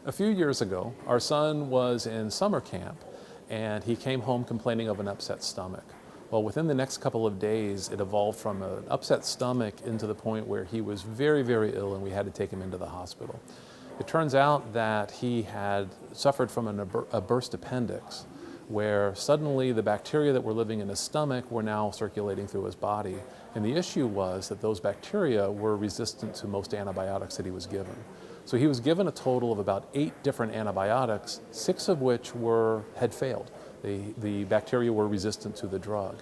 A few years ago, our son was in summer camp and he came home complaining of an upset stomach. Well, within the next couple of days, it evolved from an upset stomach into the point where he was very, very ill and we had to take him into the hospital. It turns out that he had suffered from a burst appendix, where suddenly the bacteria that were living in his stomach were now circulating through his body. And the issue was that those bacteria were resistant to most antibiotics that he was given. So he was given a total of about 8 different antibiotics, 6 of which had failed. The bacteria were resistant to the drug.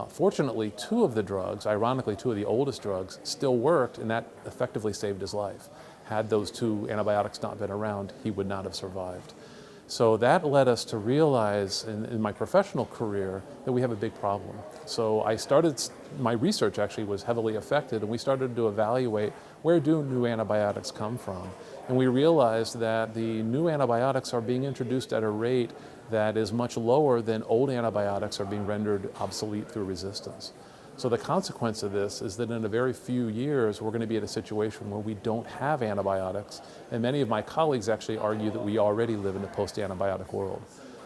Fortunately, 2 of the drugs, ironically 2 of the oldest drugs, still worked, and that effectively saved his life. Had those 2 antibiotics not been around, he would not have survived. So that led us to realize in my professional career that we have a big problem. So my research actually was heavily affected, and we started to evaluate where do new antibiotics come from. And we realized that the new antibiotics are being introduced at a rate that is much lower than old antibiotics are being rendered obsolete through resistance. So the consequence of this is that in a very few years, we're going to be at a situation where we don't have antibiotics. And many of my colleagues actually argue that we already live in a post-antibiotic world.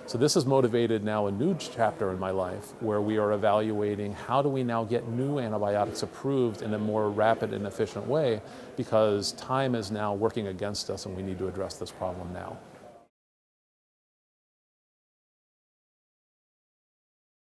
So this has motivated now a new chapter in my life where we are evaluating how do we now get new antibiotics approved in a more rapid and efficient way, because time is now working against us and we need to address this problem now.